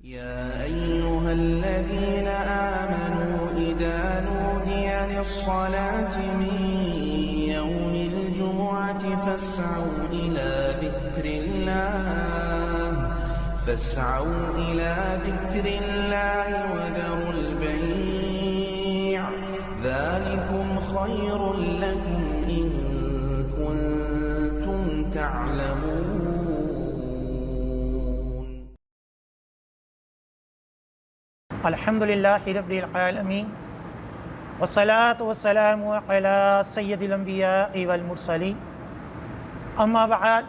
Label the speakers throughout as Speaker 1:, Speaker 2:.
Speaker 1: يا أيها الذين آمنوا إذا نودي للصلاة من يوم الجمعة فاسعوا إلى ذكر الله وذروا البيع ذلكم خير لكم إن كنتم تعلمون.
Speaker 2: الحمد لله رب العالمين والصلاة والسلام على سيد الأنبياء والمرسلين أما بعد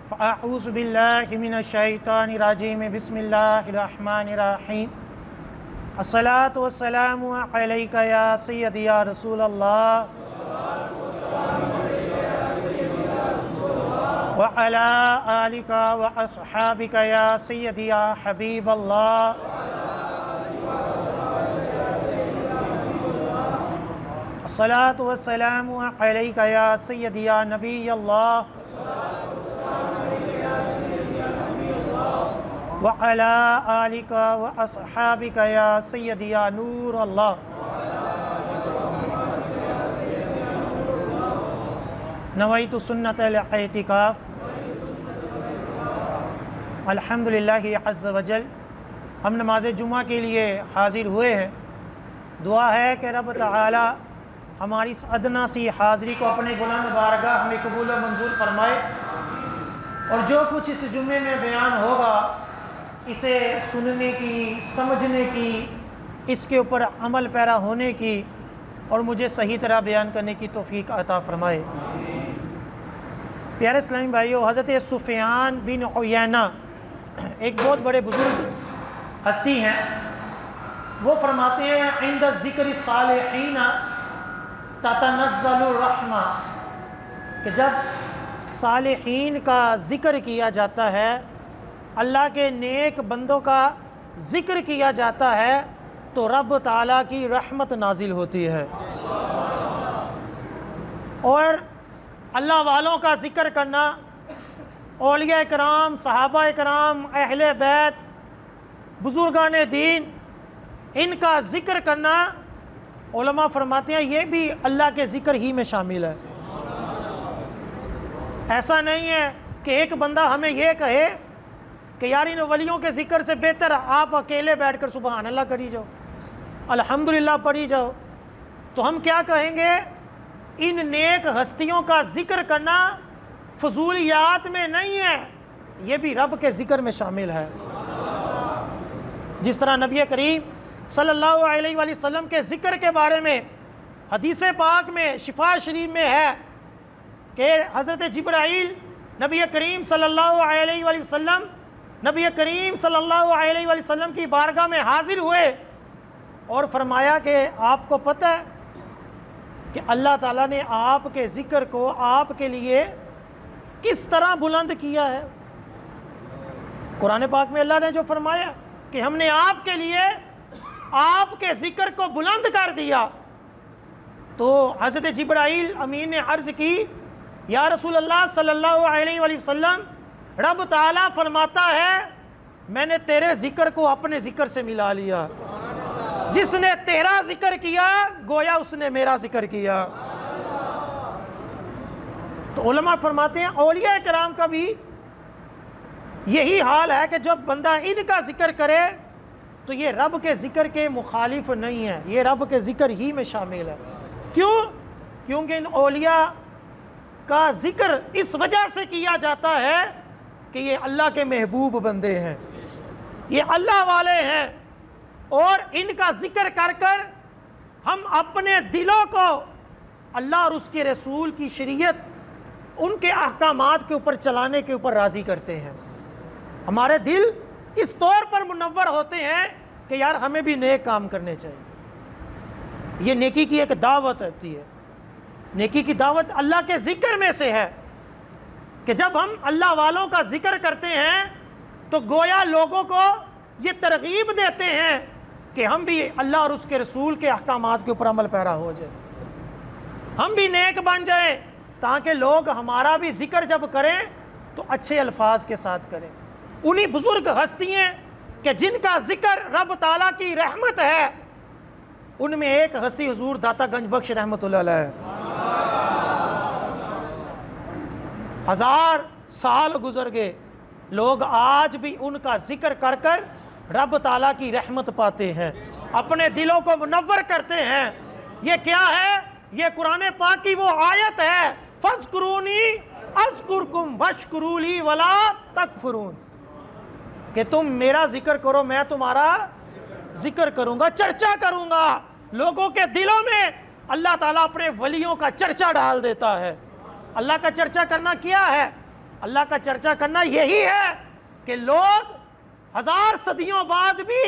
Speaker 2: فأعوذ بالله من الشيطان الرجيم بسم الله الرحمن الرحيم الصلاة والسلام عليك يا سيدي يا رسول الله وعلى آلك وأصحابك يا سيدي يا حبيب الله الصلاة والسلام عليك يا سيدي يا نبي الله وعلى آلك وأصحابك يا سيدي يا نور الله. نویت سنت الاعتکاف. الحمدللہ عز وجل ہم نماز جمعہ کے لیے حاضر ہوئے ہیں. دعا ہے کہ رب تعالی ہماری اس ادنا سی حاضری کو اپنے بلند بارگاہ ہمیں قبول و منظور فرمائے، اور جو کچھ اس جمعے میں بیان ہوگا اسے سننے کی، سمجھنے کی، اس کے اوپر عمل پیرا ہونے کی اور مجھے صحیح طرح بیان کرنے کی توفیق عطا فرمائے. پیارے اسلامی بھائیو، حضرت سفیان بن عیینہ ایک بہت بڑے بزرگ ہستی ہیں. وہ فرماتے ہیں عند ذکر الصالحین تتنزل الرحمہ، کہ جب صالحین کا ذکر کیا جاتا ہے، اللہ کے نیک بندوں کا ذکر کیا جاتا ہے، تو رب تعالیٰ کی رحمت نازل ہوتی ہے. اور اللہ والوں کا ذکر کرنا، اولیاء کرام، صحابہ کرام، اہل بیت، بزرگان دین، ان کا ذکر کرنا، علماء فرماتے ہیں یہ بھی اللہ کے ذکر ہی میں شامل ہے. ایسا نہیں ہے کہ ایک بندہ ہمیں یہ کہے کہ یار ان ولیوں کے ذکر سے بہتر آپ اکیلے بیٹھ کر سبحان اللہ کری جاؤ، الحمدللہ پڑھی جاؤ. تو ہم کیا کہیں گے؟ ان نیک ہستیوں کا ذکر کرنا فضولیات میں نہیں ہے، یہ بھی رب کے ذکر میں شامل ہے. جس طرح نبی کریم صلی اللہ علیہ وآلہ وسلم کے ذکر کے بارے میں حدیث پاک میں شفا شریف میں ہے کہ حضرت جبرائیل نبی کریم صلی اللہ علیہ وآلہ وسلم نبی کریم صلی اللہ علیہ وآلہ وسلم کی بارگاہ میں حاضر ہوئے اور فرمایا کہ آپ کو پتہ ہے کہ اللہ تعالیٰ نے آپ کے ذکر کو آپ کے لیے کس طرح بلند کیا ہے. قرآن پاک میں اللہ نے جو فرمایا کہ ہم نے آپ کے لیے آپ کے ذکر کو بلند کر دیا، تو حضرت جبرائیل امین نے عرض کی یا رسول اللہ صلی اللہ علیہ وآلہ وسلم، رب تعالیٰ فرماتا ہے میں نے تیرے ذکر کو اپنے ذکر سے ملا لیا، جس نے تیرا ذکر کیا گویا اس نے میرا ذکر کیا. تو علماء فرماتے ہیں اولیاء کرام کا بھی یہی حال ہے کہ جب بندہ ان کا ذکر کرے تو یہ رب کے ذکر کے مخالف نہیں ہے، یہ رب کے ذکر ہی میں شامل ہے. کیوں؟ کیونکہ ان اولیاء کا ذکر اس وجہ سے کیا جاتا ہے کہ یہ اللہ کے محبوب بندے ہیں، یہ اللہ والے ہیں، اور ان کا ذکر کر کر ہم اپنے دلوں کو اللہ اور اس کے رسول کی شریعت، ان کے احکامات کے اوپر چلانے کے اوپر راضی کرتے ہیں. ہمارے دل اس طور پر منور ہوتے ہیں کہ یار ہمیں بھی نیک کام کرنے چاہیے. یہ نیکی کی ایک دعوت ہوتی ہے. نیکی کی دعوت اللہ کے ذکر میں سے ہے کہ جب ہم اللہ والوں کا ذکر کرتے ہیں تو گویا لوگوں کو یہ ترغیب دیتے ہیں کہ ہم بھی اللہ اور اس کے رسول کے احکامات کے اوپر عمل پیرا ہو جائے، ہم بھی نیک بن جائیں، تاکہ لوگ ہمارا بھی ذکر جب کریں تو اچھے الفاظ کے ساتھ کریں. انہی بزرگ ہستیاں کہ جن کا ذکر رب تعالیٰ کی رحمت ہے، ان میں ایک ہنسی حضور داتا گنج بخش رحمت اللہ علیہ. 1000 سال گزر گئے، لوگ آج بھی ان کا ذکر کر کر رب تعالیٰ کی رحمت پاتے ہیں، اپنے دلوں کو منور کرتے ہیں. یہ کیا ہے؟ یہ قرآن پاک کی وہ آیت ہے، فَاذْكُرُونِي أَذْكُرْكُمْ وَاشْكُرُوا لِي وَلَا تَكْفُرُونَ، کہ تم میرا ذکر کرو، میں تمہارا ذکر کروں گا، چرچا کروں گا. لوگوں کے دلوں میں اللہ تعالیٰ اپنے ولیوں کا چرچا ڈال دیتا ہے. اللہ کا چرچا کرنا کیا ہے؟ اللہ کا چرچا کرنا یہی ہے کہ لوگ 1000 صدیوں بعد بھی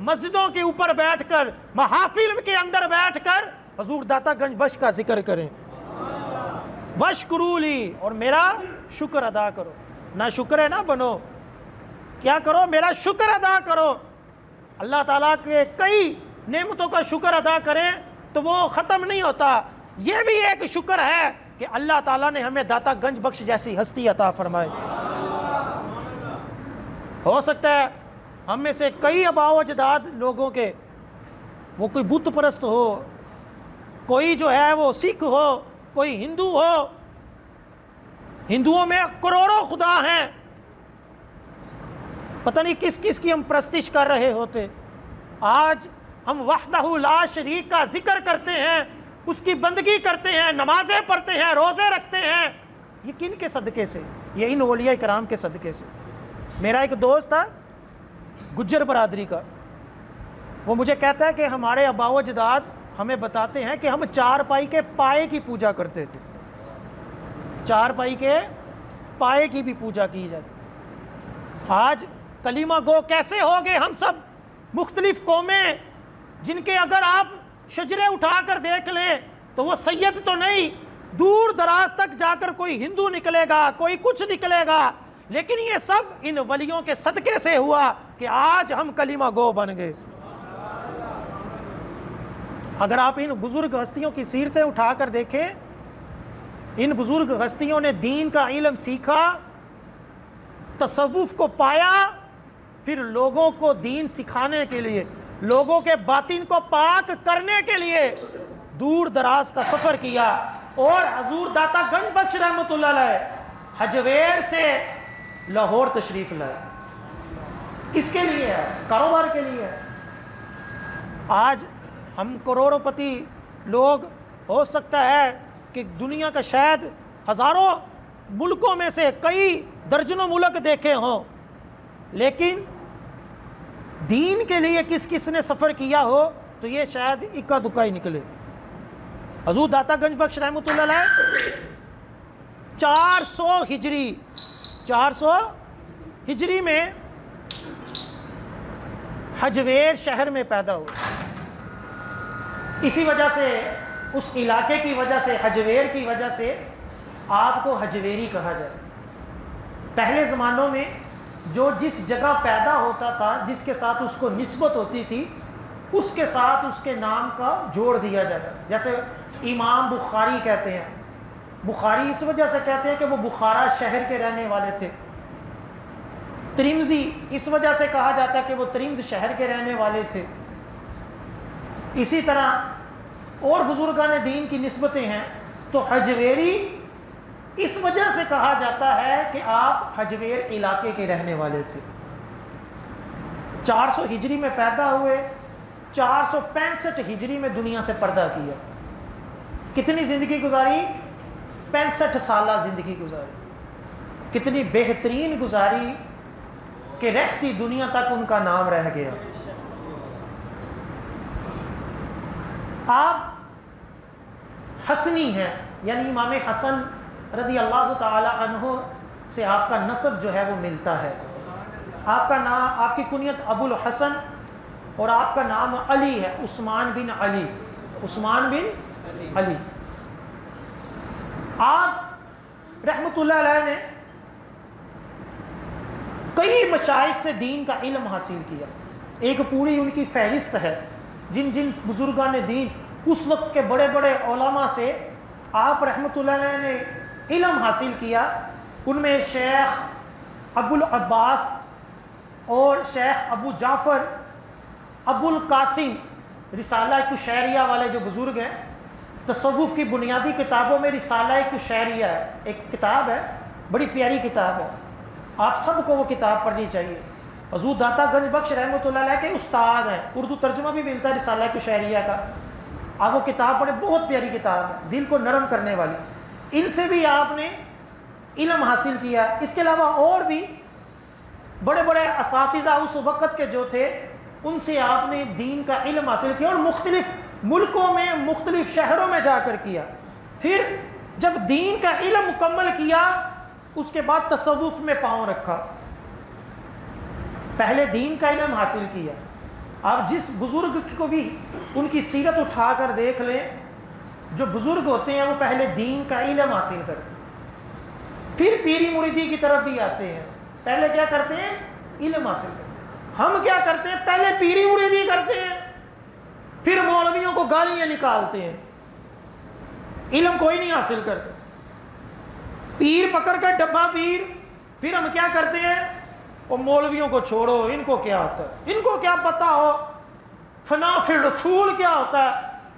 Speaker 2: مسجدوں کے اوپر بیٹھ کر، محافل کے اندر بیٹھ کر حضور داتا گنج بخش کا ذکر کریں. وَاشْكُرُوا لِي، اور میرا شکر ادا کرو. نہ شکر نہ بنو، کیا کرو؟ میرا شکر ادا کرو. اللہ تعالیٰ کے کئی نعمتوں کا شکر ادا کریں تو وہ ختم نہیں ہوتا. یہ بھی ایک شکر ہے کہ اللہ تعالیٰ نے ہمیں داتا گنج بخش جیسی ہستی عطا فرمائے. ہو سکتا ہے ہم میں سے کئی آباء و اجداد لوگوں کے، وہ کوئی بت پرست ہو، کوئی جو ہے وہ سکھ ہو، کوئی ہندو ہو. ہندوؤں میں کروڑوں خدا ہیں، پتہ نہیں کس کس کی ہم پرستش کر رہے ہوتے. آج ہم وحدہ لا شریک کا ذکر کرتے ہیں، اس کی بندگی کرتے ہیں، نمازیں پڑھتے ہیں، روزے رکھتے ہیں. یہ کن کے صدقے سے؟ یہ ان اولیاء کرام کے صدقے سے. میرا ایک دوست تھا گجر برادری کا، وہ مجھے کہتا ہے کہ ہمارے آباء و اجداد ہمیں بتاتے ہیں کہ ہم چارپائی کے پائے کی پوجا کرتے تھے. چارپائی کے پائے کی بھی پوجا کی جاتی. آج کلمہ گو کیسے ہو گئے ہم سب، مختلف قومیں جن کے اگر آپ شجرے اٹھا کر دیکھ لیں تو وہ سید تو نہیں، دور دراز تک جا کر کوئی ہندو نکلے گا، کوئی کچھ نکلے گا. لیکن یہ سب ان ولیوں کے صدقے سے ہوا کہ آج ہم کلمہ گو بن گئے. اگر آپ ان بزرگ ہستیوں کی سیرتیں اٹھا کر دیکھیں، ان بزرگ ہستیوں نے دین کا علم سیکھا، تصوف کو پایا، پھر لوگوں کو دین سکھانے کے لیے، لوگوں کے باطن کو پاک کرنے کے لیے دور دراز کا سفر کیا. اور حضور داتا گنج بخش رحمت اللہ علیہ حجویر سے لاہور تشریف لائے. کس کے لیے ہے؟ کاروبار کے لیے ہے. آج ہم کروڑوں پتی لوگ، ہو سکتا ہے کہ دنیا کا شاید ہزاروں ملکوں میں سے کئی درجنوں ملک دیکھے ہوں، لیکن دین کے لیے کس کس نے سفر کیا ہو تو یہ شاید اکا دکا ہی نکلے. حضور داتا گنج بخش رحمۃ اللہ علیہ 400 ہجری میں حجویر شہر میں پیدا ہوئے. اسی وجہ سے، اس علاقے کی وجہ سے، حجویر کی وجہ سے آپ کو حجویری کہا جائے. پہلے زمانوں میں جو جس جگہ پیدا ہوتا تھا، جس کے ساتھ اس کو نسبت ہوتی تھی، اس کے ساتھ اس کے نام کا جوڑ دیا جاتا. جیسے امام بخاری کہتے ہیں، بخاری اس وجہ سے کہتے ہیں کہ وہ بخارا شہر کے رہنے والے تھے. ترمذی اس وجہ سے کہا جاتا ہے کہ وہ ترمذ شہر کے رہنے والے تھے. اسی طرح اور بزرگان دین کی نسبتیں ہیں. تو حجویری اس وجہ سے کہا جاتا ہے کہ آپ حجویر علاقے کے رہنے والے تھے. 400 ہجری میں پیدا ہوئے، 465 ہجری میں دنیا سے پردہ کیا. کتنی زندگی گزاری؟ 65 سالہ زندگی گزاری. کتنی بہترین گزاری کہ رہتی دنیا تک ان کا نام رہ گیا. آپ حسنی ہیں، یعنی امام حسن رضی اللہ تعالی عنہ سے آپ کا نسب جو ہے وہ ملتا ہے. آپ کا نام، آپ کی کنیت ابو الحسن، اور آپ کا نام علی ہے، عثمان بن علی. عثمان بن علی. آپ رحمت اللہ علیہ نے کئی مشائخ سے دین کا علم حاصل کیا. ایک پوری ان کی فہرست ہے جن جن بزرگان دین اس وقت کے بڑے بڑے علماء سے آپ رحمت اللہ علیہ نے علم حاصل کیا. ان میں شیخ ابو العباس اور شیخ ابو جعفر ابو القاسم رسالہ کشیریہ والے جو بزرگ ہیں، تصوف کی بنیادی کتابوں میں رسالہ کشیریہ ہے، ایک کتاب ہے، بڑی پیاری کتاب ہے، آپ سب کو وہ کتاب پڑھنی چاہیے۔ حضور داتا گنج بخش رحمۃ اللہ علیہ کے استاد ہیں، اردو ترجمہ بھی ملتا ہے رسالہ کشیریہ کا، آپ وہ کتاب پڑھیں، بہت پیاری کتاب ہے، دل کو نرم کرنے والی۔ ان سے بھی آپ نے علم حاصل کیا۔ اس کے علاوہ اور بھی بڑے بڑے اساتذہ اس وقت کے جو تھے، ان سے آپ نے دین کا علم حاصل کیا، اور مختلف ملکوں میں، مختلف شہروں میں جا کر کیا۔ پھر جب دین کا علم مکمل کیا، اس کے بعد تصوف میں پاؤں رکھا۔ پہلے دین کا علم حاصل کیا۔ آپ جس بزرگ کو بھی ان کی سیرت اٹھا کر دیکھ لیں، جو بزرگ ہوتے ہیں وہ پہلے دین کا علم حاصل کرتے ہیں، پھر پیری مریدی کی طرف بھی آتے ہیں۔ پہلے کیا کرتے ہیں؟ علم حاصل کرتے ہیں۔ ہم کیا کرتے ہیں؟ پہلے پیری مریدی کرتے ہیں، پھر مولویوں کو گالیاں نکالتے ہیں، علم کوئی نہیں حاصل کرتے۔ پیر پکڑ کر ڈبہ پیر، پھر ہم کیا کرتے ہیں؟ وہ مولویوں کو چھوڑو، ان کو کیا ہوتا ہے، ان کو کیا پتہ ہو فنا فی الرسول کیا ہوتا ہے،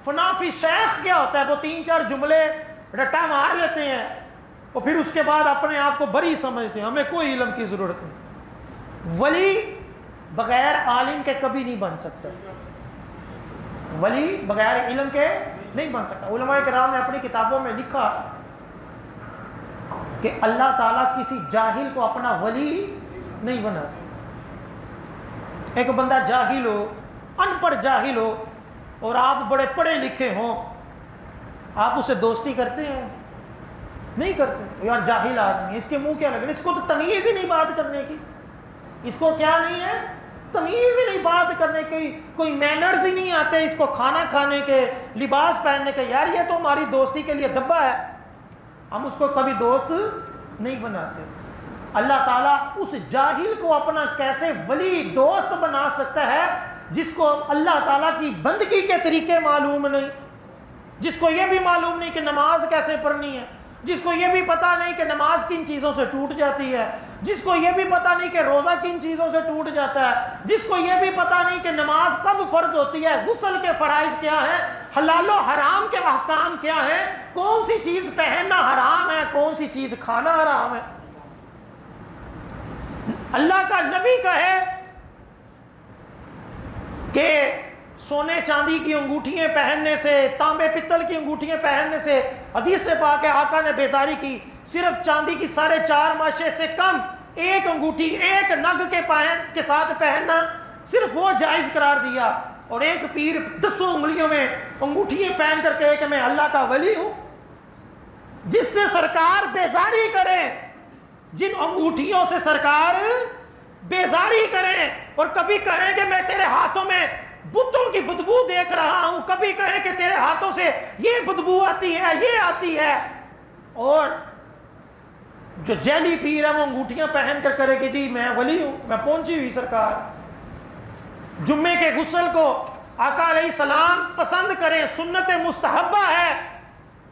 Speaker 2: فنا فی شیخ کیا ہوتا ہے۔ وہ 3-4 جملے رٹا مار لیتے ہیں، اور پھر اس کے بعد اپنے آپ کو بری سمجھتے ہیں، ہمیں کوئی علم کی ضرورت نہیں۔ ولی بغیر عالم کے کبھی نہیں بن سکتا، ولی بغیر علم کے نہیں بن سکتا۔ علماء کرام نے اپنی کتابوں میں لکھا کہ اللہ تعالیٰ کسی جاہل کو اپنا ولی نہیں بناتا۔ ایک بندہ جاہل ہو، ان پڑھ جاہل ہو، اور آپ بڑے پڑھے لکھے ہوں، آپ اسے دوستی کرتے ہیں؟ نہیں کرتے۔ یار جاہل آدمی، اس کے منہ کیا لگے، اس کو تو تمیز ہی نہیں بات کرنے کی، اس کو کیا نہیں ہے؟ تمیز ہی نہیں بات کرنے کی، کوئی مینرز ہی نہیں آتے اس کو، کھانا کھانے کے، لباس پہننے کے۔ یار یہ تو ہماری دوستی کے لیے دبا ہے، ہم اس کو کبھی دوست نہیں بناتے۔ اللہ تعالیٰ اس جاہل کو اپنا کیسے ولی دوست بنا سکتا ہے جس کو اللہ تعالیٰ کی بندگی کے طریقے معلوم نہیں، جس کو یہ بھی معلوم نہیں کہ نماز کیسے پڑھنی ہے، جس کو یہ بھی پتہ نہیں کہ نماز کن چیزوں سے ٹوٹ جاتی ہے، جس کو یہ بھی پتہ نہیں کہ روزہ کن چیزوں سے ٹوٹ جاتا ہے، جس کو یہ بھی پتہ نہیں کہ نماز کب فرض ہوتی ہے، غسل کے فرائض کیا ہیں، حلال و حرام کے احکام کیا ہیں، کون سی چیز پہننا حرام ہے، کون سی چیز کھانا حرام ہے۔ اللہ کا نبی کہے کہ سونے چاندی کی انگوٹھیاں پہننے سے، تانبے پتل کی انگوٹھیاں پہننے سے، حدیث سے پاک ہے آقا نے بیزاری کی، صرف چاندی کی 4.5 ماشے سے کم ایک انگوٹھی ایک نگ کے ساتھ پہننا صرف وہ جائز قرار دیا، اور ایک پیر 10 انگلیوں میں انگوٹھیاں پہن کر کہے کہ میں اللہ کا ولی ہوں۔ جس سے سرکار بیزاری کرے، جن انگوٹھیوں سے سرکار بیزاری کریں، اور کبھی کہیں کہ میں تیرے ہاتھوں میں بتوں کی بدبو دیکھ رہا ہوں، کبھی کہیں کہ تیرے ہاتھوں سے یہ بدبو آتی ہے، یہ آتی ہے، اور جو جیلی پیر ہے وہ انگوٹھیاں پہن کر کرے کہ جی میں ولی ہوں، میں پہنچی ہوئی سرکار۔ جمعے کے غسل کو آقا علیہ السلام پسند کریں، سنت مستحبہ ہے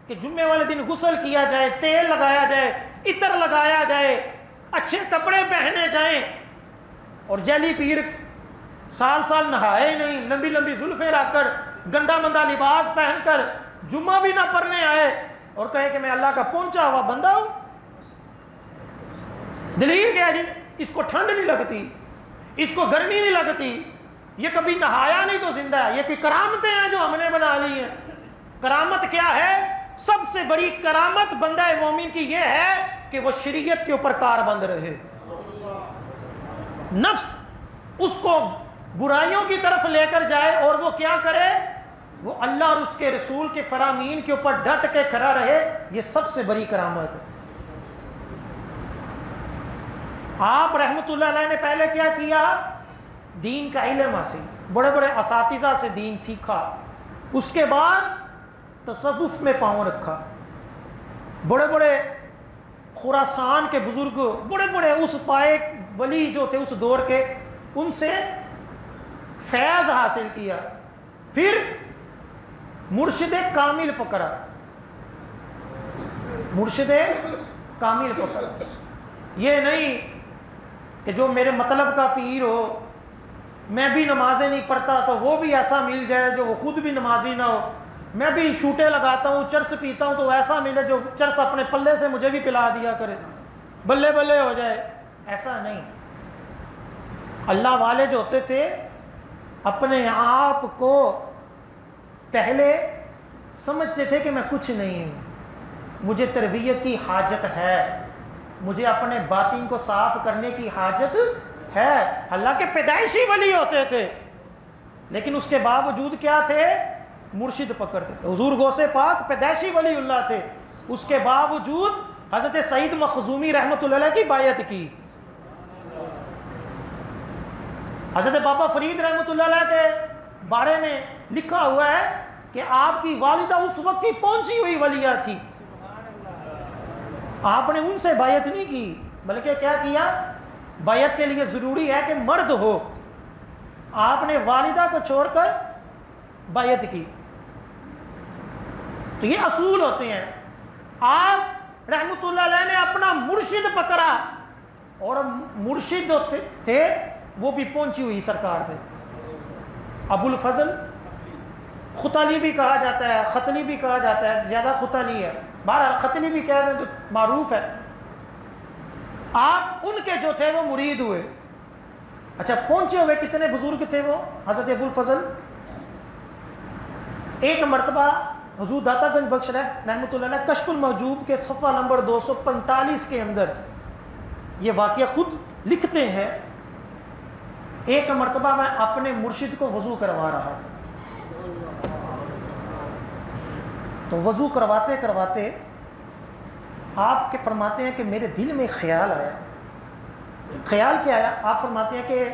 Speaker 2: کہ جمعے والے دن غسل کیا جائے، تیل لگایا جائے، عطر لگایا جائے، اچھے کپڑے پہنے جائیں، اور جیلی پیر سال سال نہائے نہیں، لمبی لمبی زلفیں رکھ کر، گندا مندا لباس پہن کر جمعہ بھی نہ پڑھنے آئے، اور کہے کہ میں اللہ کا پہنچا ہوا بندہ ہوں۔ دلیل کیا جی؟ اس کو ٹھنڈ نہیں لگتی، اس کو گرمی نہیں لگتی، یہ کبھی نہایا نہیں تو زندہ ہے۔ یہ کوئی کرامتیں ہیں جو ہم نے بنا لی ہیں؟ کرامت کیا ہے؟ سب سے بڑی کرامت بندہ مومن کی یہ ہے کہ وہ شریعت کے اوپر کاربند رہے، نفس اس کو برائیوں کی طرف لے کر جائے، اور وہ کیا کرے؟ وہ اللہ اور اس کے رسول کے فرامین کے اوپر ڈٹ کے کھڑا رہے۔ یہ سب سے بڑی کرامت ہے۔ آپ رحمت اللہ علیہ نے پہلے کیا کیا؟ دین کا علم حاصل، بڑے بڑے اساتذہ سے دین سیکھا، اس کے بعد تصوف میں پاؤں رکھا۔ بڑے بڑے خراسان کے بزرگ، بڑے بڑے اس پائے ولی جو تھے اس دور کے، ان سے فیض حاصل کیا، پھر مرشد کامل پکڑا، مرشد کامل پکڑا۔ یہ نہیں کہ جو میرے مطلب کا پیر ہو، میں بھی نمازیں نہیں پڑھتا تو وہ بھی ایسا مل جائے جو وہ خود بھی نمازی نہ ہو، میں بھی شوٹے لگاتا ہوں، چرس پیتا ہوں تو ایسا ملے جو چرس اپنے پلے سے مجھے بھی پلا دیا کرے، بلے بلے ہو جائے. ایسا نہیں. اللہ والے جو ہوتے تھے اپنے آپ کو پہلے سمجھتے تھے کہ میں کچھ نہیں ہوں، مجھے تربیت کی حاجت ہے، مجھے اپنے باطن کو صاف کرنے کی حاجت ہے. اللہ کے پیدائشی ولی ہوتے تھے، لیکن اس کے باوجود کیا تھے؟ مرشد پکڑتے تھے. حضور غوث پاک پیدائشی ولی اللہ تھے، اس کے باوجود حضرت سعید مخزومی رحمۃ اللہ علیہ کی بیعت کی. حضرت بابا فرید رحمۃ اللہ علیہ کے بارے میں لکھا ہوا ہے کہ آپ کی والدہ اس وقت کی پہنچی ہوئی ولیہ تھی. آپ نے ان سے بیعت نہیں کی، بلکہ کیا کیا؟ بیعت کے لیے ضروری ہے کہ مرد ہو. آپ نے والدہ کو چھوڑ کر بیعت کی. تو یہ اصول ہوتے ہیں. آپ رحمۃ اللہ علیہ نے اپنا مرشد پکڑا، اور مرشد جو تھے وہ بھی پہنچی ہوئی سرکار تھے. ابو الفضل خطلی بھی کہا جاتا ہے، خطلی بھی کہا جاتا ہے، زیادہ خطلی ہے، بہرحال خطلی بھی کہہ دیں تو معروف ہے. آپ ان کے جو تھے وہ مرید ہوئے. اچھا، پہنچے ہوئے کتنے بزرگ تھے وہ؟ حضرت ابو الفضل. ایک مرتبہ حضور داتا گنج بخش رحمۃ اللہ علیہ کشف المحجوب کے صفحہ نمبر 245 کے اندر یہ واقعہ خود لکھتے ہیں. ایک مرتبہ میں اپنے مرشد کو وضو کروا رہا تھا، تو وضو کرواتے کرواتے آپ کے فرماتے ہیں کہ میرے دل میں خیال آیا. خیال کیا آیا؟ آپ فرماتے ہیں کہ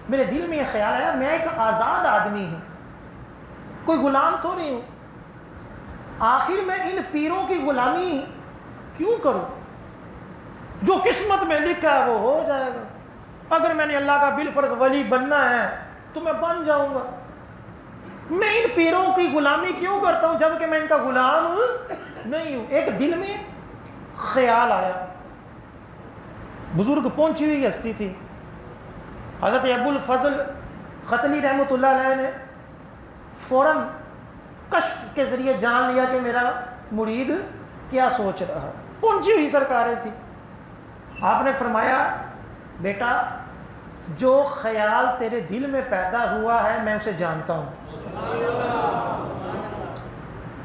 Speaker 2: میرے دل میں یہ خیال آیا، میں ایک آزاد آدمی ہوں، کوئی غلام تو نہیں ہوں، آخر میں ان پیروں کی غلامی کیوں کروں؟ جو قسمت میں لکھا ہے وہ ہو جائے گا. اگر میں نے اللہ کا بالفرض ولی بننا ہے تو میں بن جاؤں گا. میں ان پیروں کی غلامی کیوں کرتا ہوں جبکہ میں ان کا غلام نہیں ہوں؟ ایک دل میں خیال آیا. بزرگ پہنچی ہوئی ہستی تھی. حضرت ابو الفضل خطلی رحمۃ اللہ علیہ نے فوراً کشف کے ذریعے جان لیا کہ میرا مرید کیا سوچ رہا ہے. پہنچی ہوئی سرکاریں تھی. آپ نے فرمایا، بیٹا جو خیال تیرے دل میں پیدا ہوا ہے میں اسے جانتا ہوں.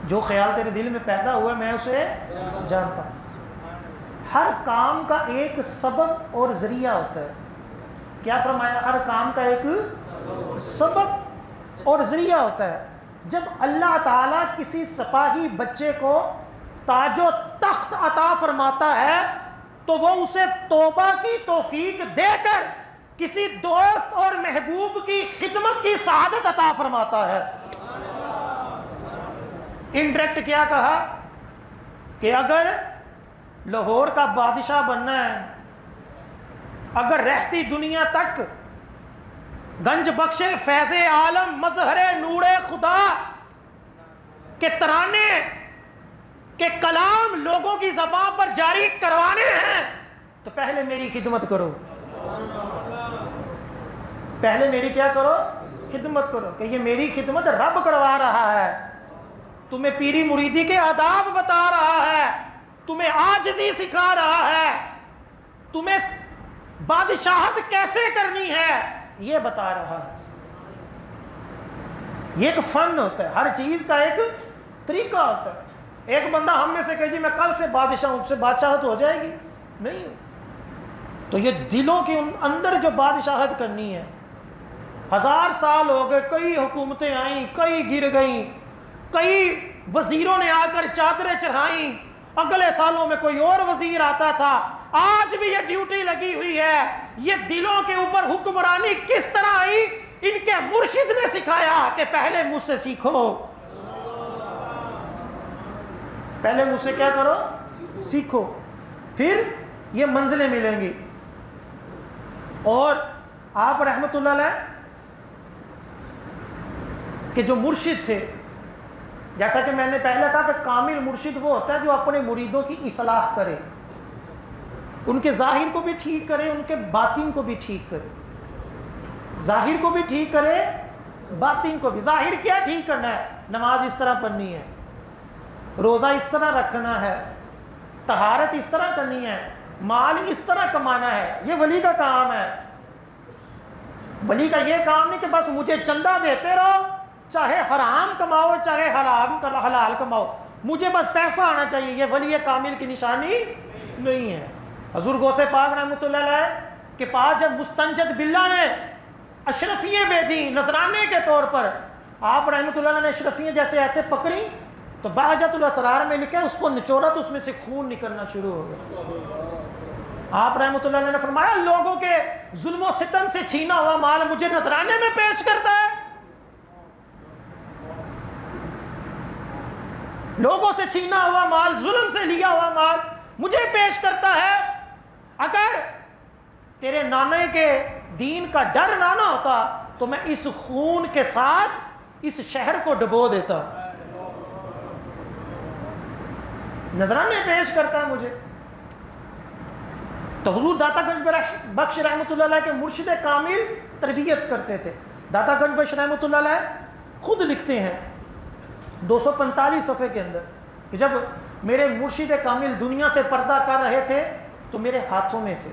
Speaker 2: جو خیال تیرے دل میں پیدا ہوا ہے میں اسے جانتا ہوں. ہر کام کا ایک سبب اور ذریعہ ہوتا ہے. کیا فرمایا؟ ہر کام کا ایک سبب اور ذریعہ ہوتا ہے. جب اللہ تعالیٰ کسی سپاہی بچے کو تاج و تخت عطا فرماتا ہے تو وہ اسے توبہ کی توفیق دے کر کسی دوست اور محبوب کی خدمت کی سعادت عطا فرماتا ہے. انڈائریکٹ کیا کہا کہ اگر لاہور کا بادشاہ بننا ہے، اگر رہتی دنیا تک گنج بخش فیض عالم مظہر نور خدا کے ترانے کے کلام لوگوں کی زبان پر جاری کروانے ہیں تو پہلے میری خدمت کرو. پہلے میری کیا کرو؟ خدمت کرو. کہ یہ میری خدمت رب کروا رہا ہے، تمہیں پیری مریدی کے آداب بتا رہا ہے، تمہیں عاجزی سکھا رہا ہے، تمہیں بادشاہت کیسے کرنی ہے یہ بتا رہا ہے. یہ ایک فن ہوتا ہے، ہر چیز کا ایک طریقہ ہوتا ہے. ایک بندہ ہم میں سے کہے جی میں کل سے بادشاہ ہوں، اس سے بادشاہت ہو جائے گی؟ نہیں. تو یہ دلوں کے اندر جو بادشاہت کرنی ہے. 1000 سال ہو گئے، کئی حکومتیں آئیں، کئی گر گئیں، کئی وزیروں نے آ کر چادریں چڑھائیں، اگلے سالوں میں کوئی اور وزیر آتا تھا. آج بھی یہ ڈیوٹی لگی ہوئی ہے. یہ دلوں کے اوپر حکمرانی کس طرح آئی؟ ان کے مرشد نے سکھایا کہ پہلے مجھ سے سیکھو. پہلے مجھ سے کیا کرو؟ سیکھو، پھر یہ منزلیں ملیں گی. اور آپ رحمت اللہ علیہ کہ جو مرشد تھے، جیسا کہ میں نے پہلے کہا کہ کامل مرشد وہ ہوتا ہے جو اپنے مریدوں کی اصلاح کرے. ان کے ظاہر کو بھی ٹھیک کرے، ان کے باطن کو بھی ٹھیک کرے، ظاہر کو بھی ٹھیک کرے، باطن کو بھی۔ ظاہر کیا ٹھیک کرنا ہے؟ نماز اس طرح پڑھنی ہے، روزہ اس طرح رکھنا ہے، طہارت اس طرح کرنی ہے، مال اس طرح کمانا ہے۔ یہ ولی کا کام ہے۔ ولی کا یہ کام نہیں کہ بس مجھے چندہ دیتے رہو، چاہے حرام کماؤ چاہے حلال کماؤ، مجھے بس پیسہ آنا چاہیے۔ یہ ولی کامل کی نشانی نہیں ہے۔ حضور غوث پاک رحمۃ اللہ علیہ کے پاس جب مستنجد باللہ نے اشرفییں بھیجی نذرانے کے طور پر، آپ رحمۃ اللہ علیہ نے اشرفییں جیسے ایسے پکڑی تو بہجت الاسرار میں لکھا اس کو نچوڑا تو اس میں سے خون نکلنا شروع ہو گیا۔ آپ رحمۃ اللہ علیہ نے فرمایا لوگوں کے ظلم و ستم سے چھینا ہوا مال مجھے نذرانے میں پیش کرتا ہے، لوگوں سے چھینا ہوا مال، ظلم سے لیا ہوا مال مجھے پیش کرتا ہے۔ اگر تیرے نانے کے دین کا ڈر نہ ہوتا تو میں اس خون کے ساتھ اس شہر کو ڈبو دیتا۔ نذرانے پیش کرتا ہے مجھے۔ تو حضور داتا گنج بخش رحمۃ اللہ علیہ کے مرشد کامل تربیت کرتے تھے۔ داتا گنج بخش رحمۃ اللہ علیہ خود لکھتے ہیں 245 صفحے کے اندر کہ جب میرے مرشد کامل دنیا سے پردہ کر رہے تھے تو میرے ہاتھوں میں تھے۔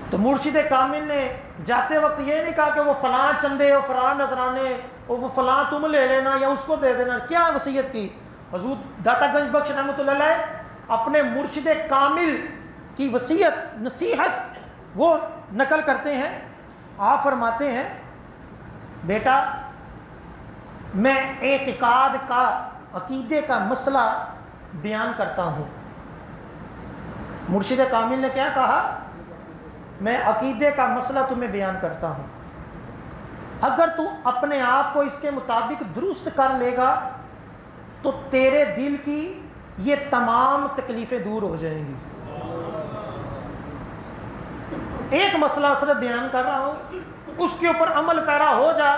Speaker 2: تو مرشد کامل نے جاتے وقت یہ نہیں کہا کہ وہ فلاں چندے اور فلاں نذرانے اور وہ فلاں تم لے لینا یا اس کو دے دینا۔ کیا وصیت کی؟ حضور داتا گنج بخش رحمۃ اللہ علیہ اپنے مرشد کامل کی وصیت نصیحت وہ نقل کرتے ہیں۔ آپ فرماتے ہیں بیٹا میں اعتقاد کا عقیدے کا مسئلہ بیان کرتا ہوں۔ مرشد کامل نے کیا کہا؟ میں عقیدے کا مسئلہ تمہیں بیان کرتا ہوں، اگر تو اپنے آپ کو اس کے مطابق درست کر لے گا تو تیرے دل کی یہ تمام تکلیفیں دور ہو جائیں گی۔ ایک مسئلہ صرف بیان کر رہا ہوں، اس کے اوپر عمل پیرا ہو جا،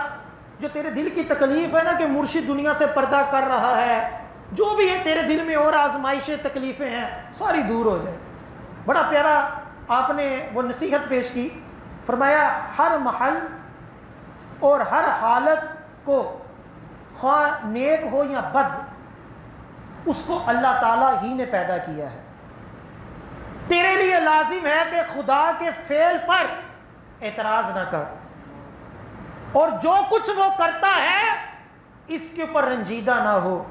Speaker 2: جو تیرے دل کی تکلیف ہے نا کہ مرشد دنیا سے پردہ کر رہا ہے، جو بھی ہے تیرے دل میں اور آزمائشیں تکلیفیں ہیں ساری دور ہو جائیں۔ بڑا پیارا آپ نے وہ نصیحت پیش کی، فرمایا ہر محل اور ہر حالت کو خواہ نیک ہو یا بد اس کو اللہ تعالیٰ ہی نے پیدا کیا ہے۔ تیرے لیے لازم ہے کہ خدا کے فعل پر اعتراض نہ کر، اور جو کچھ وہ کرتا ہے اس کے اوپر رنجیدہ نہ ہو۔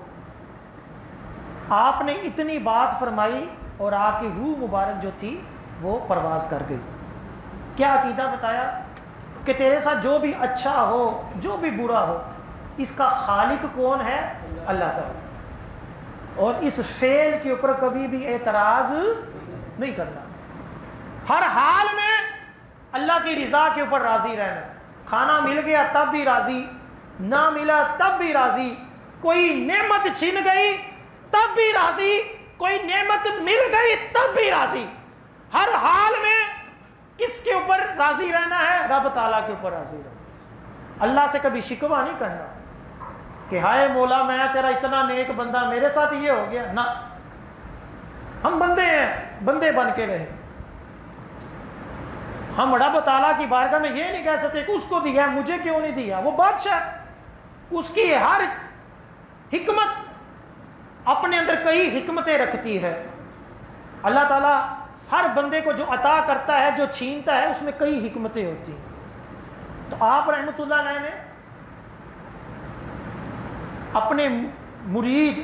Speaker 2: آپ نے اتنی بات فرمائی اور آپ کی روح مبارک جو تھی وہ پرواز کر گئی۔ کیا عقیدہ بتایا کہ تیرے ساتھ جو بھی اچھا ہو جو بھی برا ہو اس کا خالق کون ہے؟ اللہ تعالیٰ۔ اور اس فعل کے اوپر کبھی بھی اعتراض نہیں کرنا، ہر حال میں اللہ کی رضا کے اوپر راضی رہنا۔ کھانا مل گیا تب بھی راضی، نہ ملا تب بھی راضی، کوئی نعمت چھن گئی تب بھی راضی، کوئی نعمت مل گئی تب بھی راضی۔ ہر حال میں کس کے اوپر راضی رہنا ہے؟ رب تعالیٰ کے اوپر راضی رہنا۔ اللہ سے کبھی شکوہ نہیں کرنا کہ ہائے مولا میں تیرا اتنا نیک بندہ میرے ساتھ یہ ہو گیا، نہ، ہم بندے ہیں، بندے بن کے رہے۔ ہم رب تعالیٰ کی بارگاہ میں یہ نہیں کہہ سکتے کہ اس کو دیا ہے مجھے کیوں نہیں دیا، وہ بادشاہ، اس کی ہر حکمت اپنے اندر کئی حکمتیں رکھتی ہے۔ اللہ تعالیٰ ہر بندے کو جو عطا کرتا ہے جو چھینتا ہے اس میں کئی حکمتیں ہوتی ہیں۔ تو آپ رحمۃ اللہ علیہ نے اپنے مرید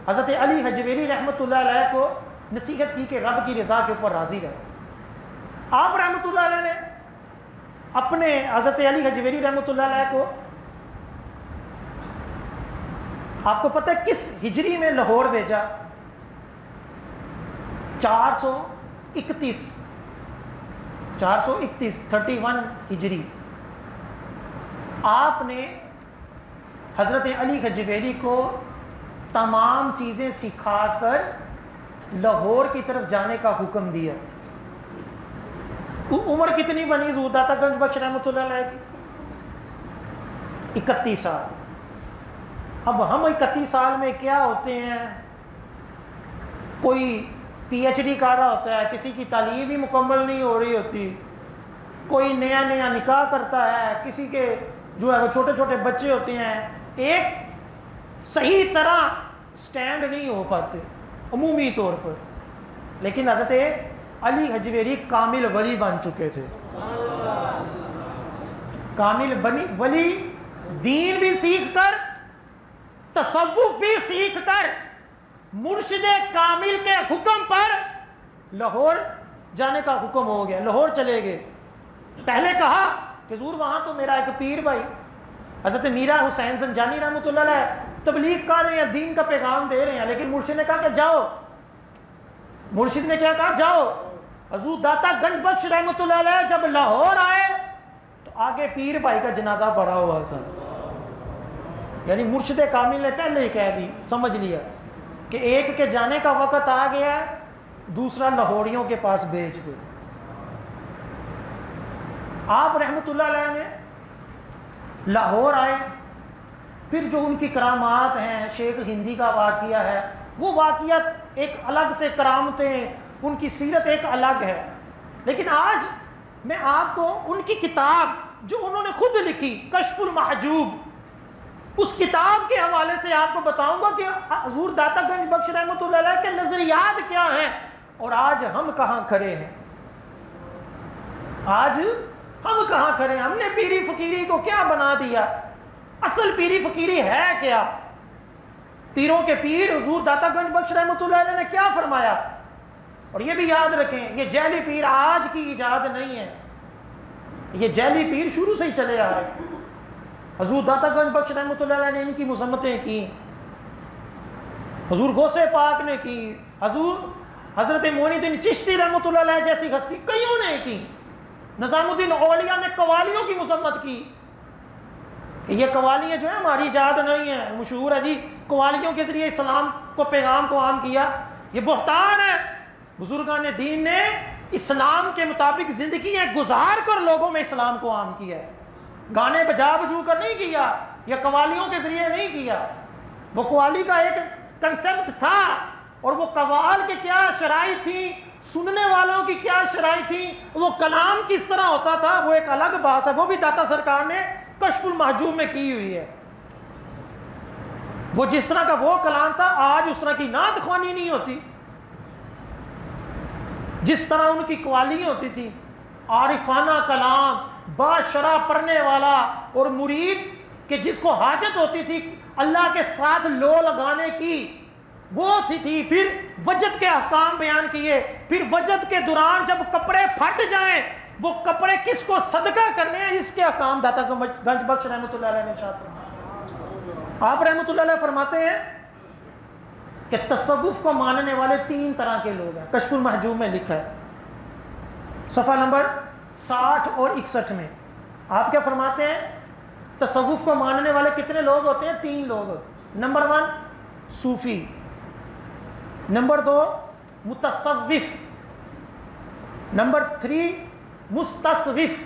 Speaker 2: حضرت علی حجویری رحمۃ اللہ علیہ کو نصیحت کی کہ رب کی رضا کے اوپر راضی رہے۔ آپ رحمۃ اللہ علیہ نے اپنے حضرت علی حجویری رحمۃ اللہ علیہ کو، آپ کو پتہ ہے کس ہجری میں لاہور بھیجا؟ 431 31 ہجری۔ آپ نے حضرت علی حجویری کو تمام چیزیں سکھا کر لاہور کی طرف جانے کا حکم دیا۔ عمر کتنی بنی حضور داتا گنج بخش رحمۃ اللہ علیہ کی؟ 31 سال۔ اب ہم 31 سال میں کیا ہوتے ہیں، کوئی پی ایچ ڈی کر رہا ہوتا ہے، کسی کی تعلیم ہی مکمل نہیں ہو رہی ہوتی، کوئی نیا نیا نکاح کرتا ہے، کسی کے جو ہے وہ چھوٹے چھوٹے بچے ہوتے ہیں، ایک صحیح طرح سٹینڈ نہیں ہو پاتے عمومی طور پر. لیکن حضرت علی حجویری کامل ولی بن چکے تھے. کامل ولی دین بھی سیکھ کر، تصوف بھی سیکھ کر، مرشد کامل کے حکم پر لاہور جانے کا حکم ہو گیا، لاہور چلے گئے. پہلے کہا کہ حضور وہاں تو میرا ایک پیر بھائی حضرت میرا حسین زنجانی رحمۃ اللہ علیہ تبلیغ کر رہے ہیں، دین کا پیغام دے رہے ہیں، لیکن مرشد نے کہا کہ جاؤ. مرشد نے کیا کہا؟ جاؤ. حضور داتا گنج بخش رحمۃ اللہ علیہ جب لاہور آئے تو آگے پیر بھائی کا جنازہ پڑا ہوا تھا. یعنی مرشد کامل نے پہلے ہی کہہ دی، سمجھ لیا کہ ایک کے جانے کا وقت آ گیا ہے، دوسرا لاہوریوں کے پاس بھیج دو. آپ رحمۃ اللہ علیہ نے لاہور آئے، پھر جو ان کی کرامات ہیں، شیخ ہندی کا واقعہ ہے، وہ واقعات ایک الگ سے کرامتیں، ان کی سیرت ایک الگ ہے. لیکن آج میں آپ کو ان کی کتاب جو انہوں نے خود لکھی کشف المحجوب، اس کتاب کے حوالے سے آپ کو بتاؤں گا کہ حضور داتا گنج بخش رحمۃ اللہ علیہ کے نظریات کیا ہیں اور آج ہم کہاں کھڑے ہیں. آج ہم کہاں کھڑے ہیں؟ ہم نے پیری فقیری کو کیا بنا دیا؟ اصل پیری فقیری ہے کیا؟ پیروں کے پیر حضور داتا گنج بخش رحمۃ اللہ علیہ نے کیا فرمایا؟ اور یہ بھی یاد رکھیں، یہ جعلی پیر آج کی ایجاد نہیں ہے، یہ جعلی پیر شروع سے ہی چلے آ رہے ہیں. حضور داتا گنج بخش رحمۃ اللہ علیہ نے ان کی مذمتیں کی، حضور غوث پاک نے کی، حضور حضرت معین الدین چشتی رحمۃ اللہ علیہ جیسی ہستی کئیوں نے کی. نظام الدین اولیاء نے قوالیوں کی مذمت کی. یہ قوالیاں جو ہیں ہماری ایجاد نہیں ہیں، مشہور ہے جی قوالیوں کے ذریعے اسلام کو پیغام کو عام کیا، یہ بہتان ہے. بزرگان دین نے اسلام کے مطابق زندگیاں گزار کر لوگوں میں اسلام کو عام کیا ہے، گانے بجا بجو کر نہیں کیا، یا قوالیوں کے ذریعے نہیں کیا. وہ قوالی کا ایک کنسپٹ تھا، اور وہ قوال کے کیا شرائط تھی، سننے والوں کی کیا شرائط تھی، وہ کلام کس طرح ہوتا تھا، وہ ایک الگ بات ہے. وہ بھی داتا سرکار نے کشف المحجوب میں کی ہوئی ہے. وہ جس طرح کا وہ کلام تھا، آج اس طرح کی نعت خوانی نہیں ہوتی. جس طرح ان کی قوالی ہوتی تھی، عارفانہ کلام، باشرح پڑھنے والا اور مرید کہ جس کو حاجت ہوتی تھی اللہ کے ساتھ لو لگانے کی، وہ تھی. پھر وجد کے احکام بیان کیے. پھر وجد کے دوران جب کپڑے پھٹ جائیں، وہ کپڑے کس کو صدقہ کرنے ہیں، اس کے احکام داتا گنج بخش رحمۃ اللہ علیہ نے ارشاد فرمایا. آپ رحمۃ اللہ علیہ فرماتے ہیں کہ تصوف کو ماننے والے 3 طرح کے لوگ ہیں. کشف المحجوب میں لکھا ہے صفحہ نمبر 60 اور 61 میں. آپ کیا فرماتے ہیں؟ تصوف کو ماننے والے کتنے لوگ ہوتے ہیں؟ 3 لوگ. نمبر 1 صوفی، نمبر 2 متصوف، نمبر 3 مستصوف.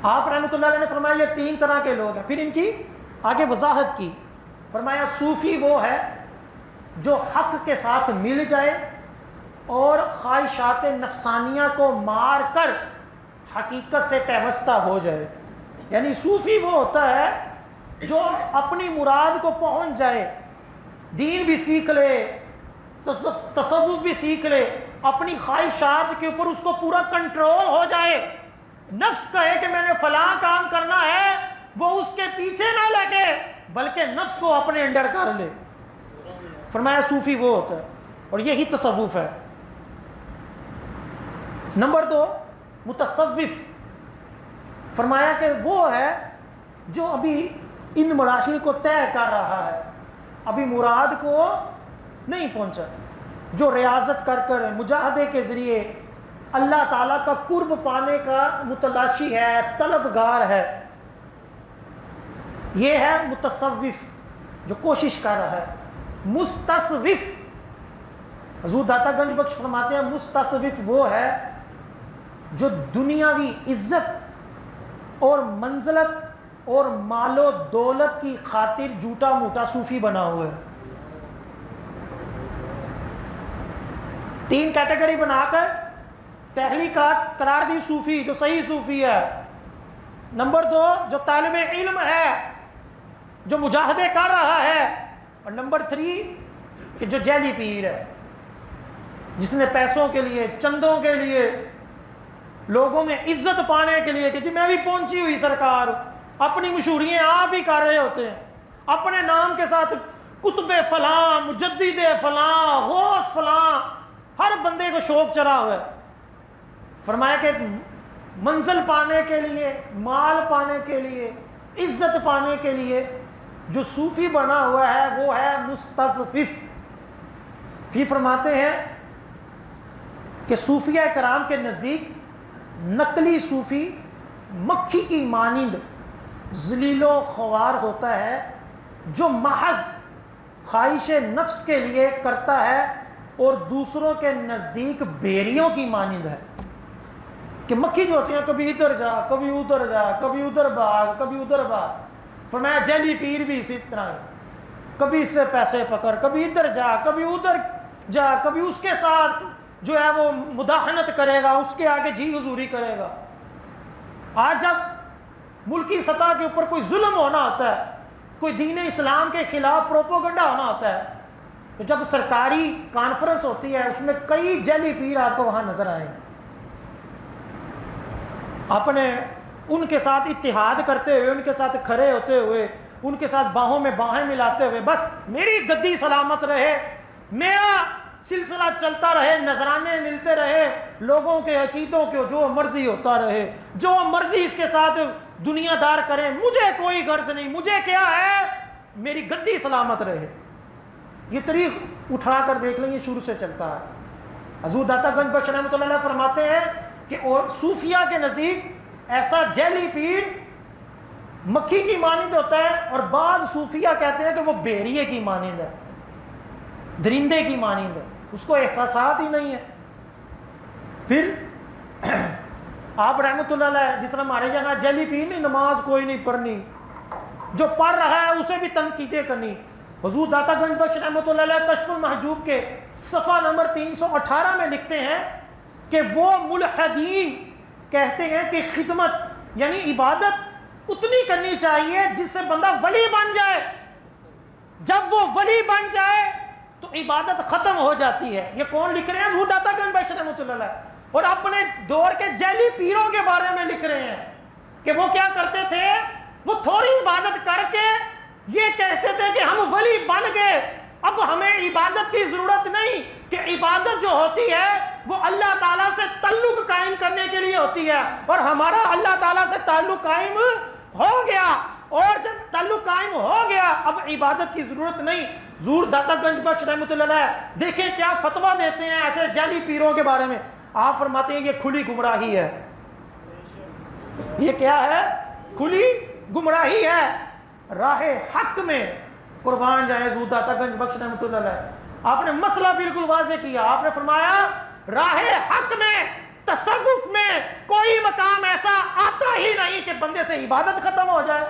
Speaker 2: آپ رحمۃ اللہ علیہ نے فرمایا یہ 3 طرح کے لوگ ہیں. پھر ان کی آگے وضاحت کی. فرمایا صوفی وہ ہے جو حق کے ساتھ مل جائے اور خواہشات نفسانیہ کو مار کر حقیقت سے پیوستہ ہو جائے. یعنی صوفی وہ ہوتا ہے جو اپنی مراد کو پہنچ جائے، دین بھی سیکھ لے، تصوف بھی سیکھ لے، اپنی خواہشات کے اوپر اس کو پورا کنٹرول ہو جائے. نفس کہے کہ میں نے فلاں کام کرنا ہے، وہ اس کے پیچھے نہ لگے بلکہ نفس کو اپنے انڈر کر لے. فرمایا صوفی وہ ہوتا ہے، اور یہی تصوف ہے. نمبر 2 متصوف. فرمایا کہ وہ ہے جو ابھی ان مراحل کو طے کر رہا ہے، ابھی مراد کو نہیں پہنچا، جو ریاضت کر کر مجاہدے کے ذریعے اللہ تعالیٰ کا قرب پانے کا متلاشی ہے، طلبگار ہے. یہ ہے متصوف جو کوشش کر رہا ہے. مستصوف، حضور داتا گنج بخش فرماتے ہیں مستصوف وہ ہے جو دنیاوی عزت اور منزلت اور مال و دولت کی خاطر جھوٹا موٹا صوفی بنا ہوا ہے. 3 کیٹیگری بنا کر پہلی قرار دی صوفی جو صحیح صوفی ہے، نمبر 2 جو طالب علم ہے جو مجاہدے کر رہا ہے، اور نمبر 3 کہ جو جیلی پیر ہے جس نے پیسوں کے لیے، چندوں کے لیے، لوگوں میں عزت پانے کے لیے کہ جی میں بھی پہنچی ہوئی سرکار، اپنی مشہوریاں آپ ہی کر رہے ہوتے ہیں، اپنے نام کے ساتھ کتب فلاں، مجدد فلاں، غوث فلاں، ہر بندے کو شوق چڑھا ہوا ہے۔ فرمایا کہ منزل پانے کے لیے، مال پانے کے لیے، عزت پانے کے لیے جو صوفی بنا ہوا ہے وہ ہے مستصفف۔ پھر فرماتے ہیں کہ صوفیہ کرام کے نزدیک نقلی صوفی مکھی کی مانند ذلیل و خوار ہوتا ہے جو محض خواہش نفس کے لیے کرتا ہے اور دوسروں کے نزدیک بھیڑیوں کی مانند ہے۔ کہ مکھی جو ہوتی ہے کبھی ادھر جا، کبھی ادھر جا، کبھی ادھر بھاگ، کبھی ادھر بھاگ۔ فرمایا جیلی پیر بھی اسی طرح ہے، کبھی اس سے پیسے پکڑ، کبھی ادھر جا، کبھی ادھر جا، کبھی اس کے ساتھ جو ہے وہ مداحنت کرے گا، اس کے آگے جی حضوری کرے گا۔ آج جب ملکی سطح کے اوپر کوئی ظلم ہونا ہوتا ہے، کوئی دین اسلام کے خلاف پروپوگنڈا ہونا ہوتا ہے، تو جب سرکاری کانفرنس ہوتی ہے اس میں کئی جیلی پیر آپ کو وہاں نظر آئیں، اپنے ان کے ساتھ اتحاد کرتے ہوئے، ان کے ساتھ کھڑے ہوتے ہوئے، ان کے ساتھ باہوں میں باہیں ملاتے ہوئے، بس میری گدی سلامت رہے، میرا سلسلہ چلتا رہے، نذرانے ملتے رہے، لوگوں کے عقیدوں کے جو مرضی ہوتا رہے، جو مرضی اس کے ساتھ دنیا دار کریں، مجھے کوئی غرض نہیں، مجھے کیا ہے، میری گدی سلامت رہے۔ یہ طریق اٹھا کر دیکھ لیں، یہ شروع سے چلتا ہے۔ حضور داتا گنج بخش رحمۃ اللہ علیہ فرماتے ہیں کہ صوفیہ کے نزدیک ایسا جیلی پیر مکھی کی مانند ہوتا ہے، اور بعض صوفیہ کہتے ہیں کہ وہ بھیڑیے کی مانند ہے، درندے کی مانند ہے، اس کو احساسات ہی نہیں ہے۔ پھر آپ رحمۃ اللہ علیہ جس طرح ہمارے یہاں جیلی پیر نہیں، نماز کوئی نہیں پڑھنی، جو پڑھ رہا ہے اسے بھی تنقیدیں کرنی۔ حضور داتا گنج بخش رحمۃ اللہ علیہ کشف المحجوب کے صفحہ نمبر 318 میں لکھتے ہیں کہ وہ ملحدین کہتے ہیں کہ خدمت یعنی عبادت اتنی کرنی چاہیے جس سے بندہ ولی بن جائے، جب وہ ولی بن جائے تو عبادت ختم ہو جاتی ہے۔ یہ کون لکھ رہے ہیں؟ حضور داتا گنج بخش رحمۃ اللہ علیہ، اور اپنے دور کے جیلی پیروں کے بارے میں لکھ رہے ہیں کہ وہ کیا کرتے تھے، وہ تھوڑی عبادت کر کے یہ کہتے تھے کہ ہم ولی بن گئے، اب ہمیں عبادت کی ضرورت نہیں، کہ عبادت جو ہوتی ہے وہ اللہ تعالیٰ سے تعلق قائم کرنے کے لیے ہوتی ہے، اور ہمارا اللہ تعالیٰ سے تعلق قائم ہو گیا، اور جب تعلق قائم ہو گیا اب عبادت کی ضرورت نہیں۔ حضور داتا گنج بخش رحمۃ اللہ علیہ دیکھیں کیا فتویٰ دیتے ہیں ایسے جعلی پیروں کے بارے میں۔ آپ فرماتے ہیں یہ کھلی گمراہی ہے۔ یہ کیا ہے؟ کھلی گمراہی ہے۔ راہ حق میں قربان جائیں حضور داتا گنج بخش رحمۃ اللہ علیہ، آپ نے مسئلہ بالکل واضح کیا۔ آپ نے فرمایا راہ حق میں، تصوف میں کوئی مقام ایسا آتا ہی نہیں کہ بندے سے عبادت ختم ہو جائے،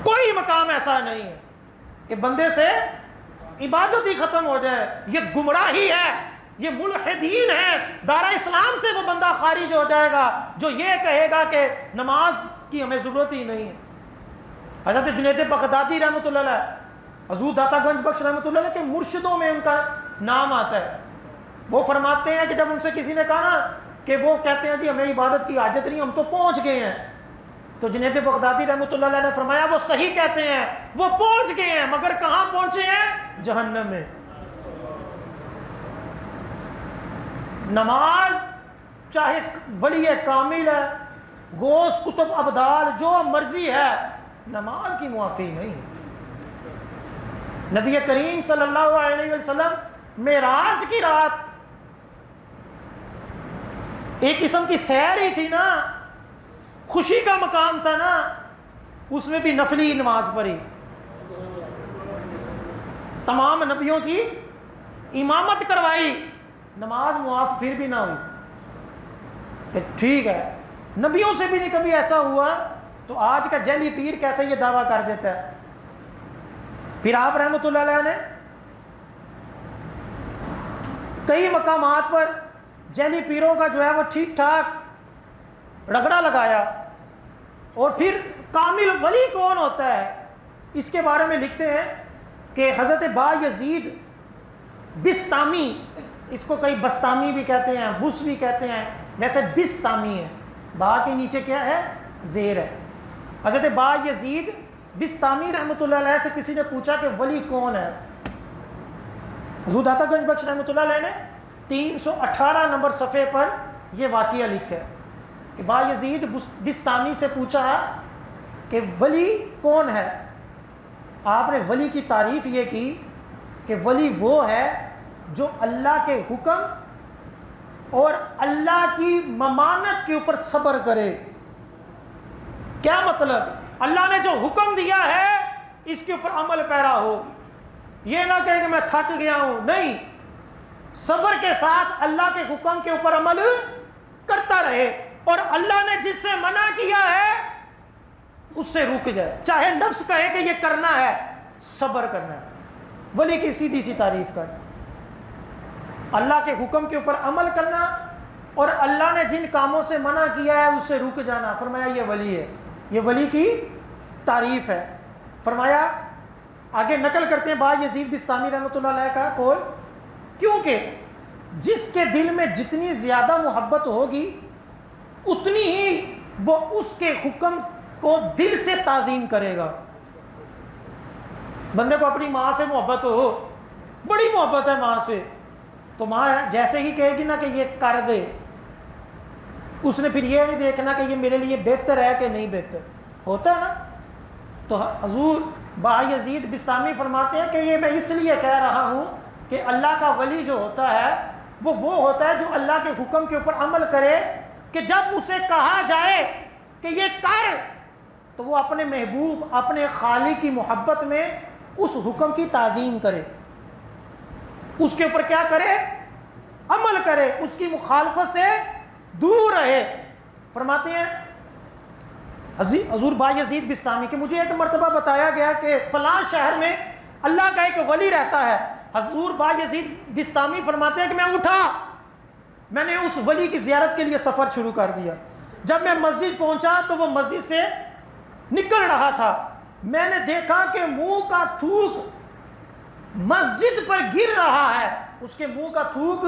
Speaker 2: کوئی مقام ایسا نہیں ہے کہ بندے سے عبادت ہی ختم ہو جائے۔ یہ گمراہی ہے، یہ ملحدین ہے۔ دارا اسلام سے وہ بندہ خارج ہو جائے گا جو یہ کہے گا کہ نماز کی ہمیں ضرورت ہی نہیں ہے۔ حضرت جنید بغدادی رحمۃ اللہ علیہ، حضور داتا گنج بخش رحمۃ اللہ علیہ کے مرشدوں میں ان کا نام آتا ہے۔ وہ فرماتے ہیں کہ جب ان سے کسی نے کہا نا کہ وہ کہتے ہیں جی ہمیں عبادت کی حاجت نہیں، ہم تو پہنچ گئے ہیں، تو جنید بغدادی رحمۃ اللہ علیہ نے فرمایا وہ صحیح کہتے ہیں، وہ پہنچ گئے ہیں، مگر کہاں پہنچے ہیں؟ جہنم میں۔ نماز چاہے ولی کامل ہے، غوث کتب ابدال جو مرضی ہے، نماز کی معافی نہیں۔ نبی کریم صلی اللہ علیہ وسلم معراج کی رات ایک قسم کی سیر ہی تھی نا، خوشی کا مقام تھا نا، اس میں بھی نفلی نماز پڑھی، تمام نبیوں کی امامت کروائی، نماز معاف پھر بھی نہ ہوئی کہ ٹھیک ہے نبیوں سے بھی نہیں کبھی ایسا ہوا، تو آج کا جعلی پیر کیسے یہ دعویٰ کر دیتا ہے؟ پھر آپ رحمۃ اللہ علیہ نے کئی مقامات پر جعلی پیروں کا جو ہے وہ ٹھیک ٹھاک رگڑا لگایا. اور پھر کامل ولی کون ہوتا ہے اس کے بارے میں لکھتے ہیں کہ حضرت با یزید بستامی، اس کو کئی بستامی بھی کہتے ہیں، بس بھی کہتے ہیں، ویسے بستامی ہے، با کے نیچے کیا ہے؟ زیر ہے. حضرت با یزید بستامی رحمۃ اللہ علیہ سے کسی نے پوچھا کہ ولی کون ہے. حضور داتا گنج بخش رحمۃ اللہ علیہ نے 318 نمبر صفحے پر یہ واقعہ لکھا ہے کہ با یزید بستامی سے پوچھا کہ ولی کون ہے. آپ نے ولی کی تعریف یہ کی کہ ولی وہ ہے جو اللہ کے حکم اور اللہ کی ممانت کے اوپر صبر کرے. کیا مطلب؟ اللہ نے جو حکم دیا ہے اس کے اوپر عمل پیرا ہو. یہ نہ کہے کہ میں تھک گیا ہوں، نہیں، صبر کے ساتھ اللہ کے حکم کے اوپر عمل کرتا رہے، اور اللہ نے جس سے منع کیا ہے اس سے رک جائے، چاہے نفس کہے کہ یہ کرنا ہے، صبر کرنا ہے. ولی کی سیدھی سی تعریف کرنا، اللہ کے حکم کے اوپر عمل کرنا اور اللہ نے جن کاموں سے منع کیا ہے اس سے رک جانا. فرمایا یہ ولی ہے، یہ ولی کی تعریف ہے. فرمایا آگے نقل کرتے ہیں با یزید بستامی رحمۃ اللہ علیہ کا قول، کیونکہ جس کے دل میں جتنی زیادہ محبت ہوگی اتنی ہی وہ اس کے حکم کو دل سے تعظیم کرے گا. بندے کو اپنی ماں سے محبت ہو، بڑی محبت ہے ماں سے، تو ماں جیسے ہی کہے گی نا کہ یہ کر دے، اس نے پھر یہ نہیں دیکھنا کہ یہ میرے لیے بہتر ہے کہ نہیں بہتر، ہوتا ہے نا. تو حضور با یزید بستامی فرماتے ہیں کہ یہ میں اس لیے کہہ رہا ہوں کہ اللہ کا ولی جو ہوتا ہے وہ ہوتا ہے جو اللہ کے حکم کے اوپر عمل کرے، کہ جب اسے کہا جائے کہ یہ کر تو وہ اپنے محبوب، اپنے خالق کی محبت میں اس حکم کی تعظیم کرے، اس کے اوپر کیا کرے؟ عمل کرے، اس کی مخالفت سے دور رہے. فرماتے ہیں حضور با یزید بستامی کہ مجھے ایک مرتبہ بتایا گیا کہ فلاں شہر میں اللہ کا ایک ولی رہتا ہے. حضور با یزید بستامی فرماتے ہیں کہ میں اٹھا، میں نے اس ولی کی زیارت کے لیے سفر شروع کر دیا. جب میں مسجد پہنچا تو وہ مسجد سے نکل رہا تھا، میں نے دیکھا کہ منہ کا تھوک مسجد پر گر رہا ہے، اس کے منہ کا تھوک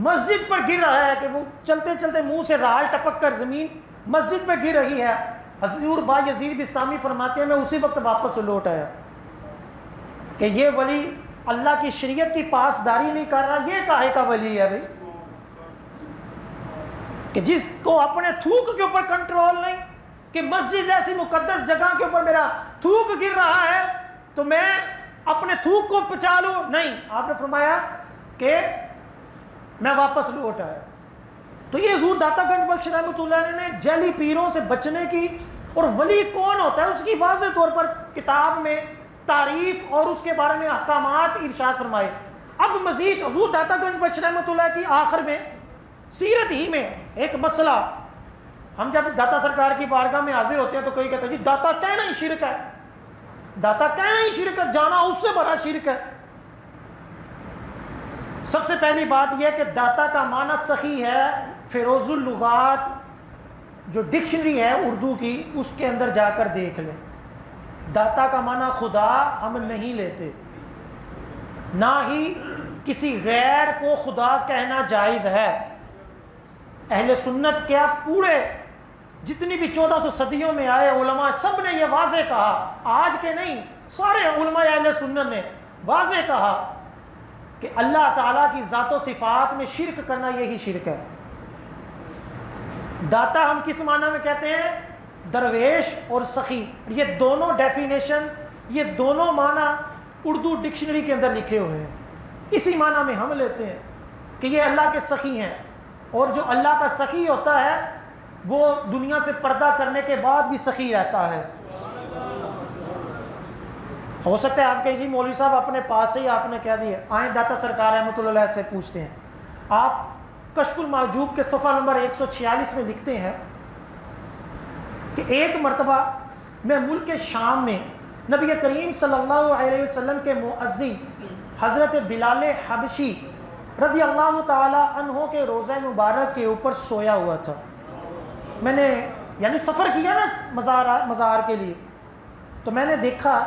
Speaker 2: مسجد پر گر رہا ہے کہ وہ چلتے چلتے منہ سے رال ٹپک کر زمین مسجد پہ گر رہی ہے. حضور با یزید بستامی فرماتے ہیں میں اسی وقت واپس لوٹ آیا کہ یہ ولی اللہ کی شریعت کی پاسداری نہیں کر رہا، یہ کاہے کا ولی ہے بھائی کہ جس کو اپنے تھوک کے اوپر کنٹرول نہیں، کہ مسجد جیسی مقدس جگہ کے اوپر میرا تھوک گر رہا ہے تو میں اپنے تھوک کو پچا لوں، نہیں. آپ نے فرمایا کہ میں واپس لوٹ آیا. تو یہ حضور داتا گنج بخش رحمۃ اللہ علیہ نے جعلی پیروں سے بچنے کی اور ولی کون ہوتا ہے اس کی واضح طور پر کتاب میں تعریف اور اس کے بارے میں احکامات ارشاد فرمائے. اب مزید حضور داتا گنج بخش رحمۃ اللہ کی آخر میں سیرت ہی میں ایک مسئلہ، ہم جب داتا سرکار کی بارگاہ میں حاضر ہوتے ہیں تو کوئی کہتا ہے جی داتا کہنا ہی شرک ہے، داتا کہنا ہی شرک ہے، جانا اس سے بڑا شرک ہے. سب سے پہلی بات یہ کہ داتا کا معنی صحیح ہے، فیروز اللغات جو ڈکشنری ہے اردو کی اس کے اندر جا کر دیکھ لیں. داتا کا معنی خدا ہم نہیں لیتے، نہ ہی کسی غیر کو خدا کہنا جائز ہے. اہل سنت کیا پورے جتنی بھی 1400 صدیوں میں آئے علماء سب نے یہ واضح کہا، آج کے نہیں، سارے علماء اہل سنت نے واضح کہا کہ اللہ تعالیٰ کی ذات و صفات میں شرک کرنا یہی شرک ہے. داتا ہم کس معنی میں کہتے ہیں؟ درویش اور سخی. یہ دونوں ڈیفینیشن، یہ دونوں معنی اردو ڈکشنری کے اندر لکھے ہوئے ہیں. اسی معنی میں ہم لیتے ہیں کہ یہ اللہ کے سخی ہیں، اور جو اللہ کا سخی ہوتا ہے وہ دنیا سے پردہ کرنے کے بعد بھی سخی رہتا ہے. ہو سکتا ہے آپ کہ جی مولوی صاحب اپنے پاس سے ہی آپ نے کہہ دیا. آئیں داتا سرکار رحمۃ اللہ علیہ سے پوچھتے ہیں. آپ کشف المحجوب کے صفحہ نمبر 146 میں لکھتے ہیں کہ ایک مرتبہ میں ملک شام میں نبی کریم صلی اللہ علیہ وسلم کے مؤذن حضرت بلال حبشی رضی اللہ تعالی عنہ کے روضہ مبارک کے اوپر سویا ہوا تھا. میں نے یعنی سفر کیا نا مزار کے لیے, تو میں نے دیکھا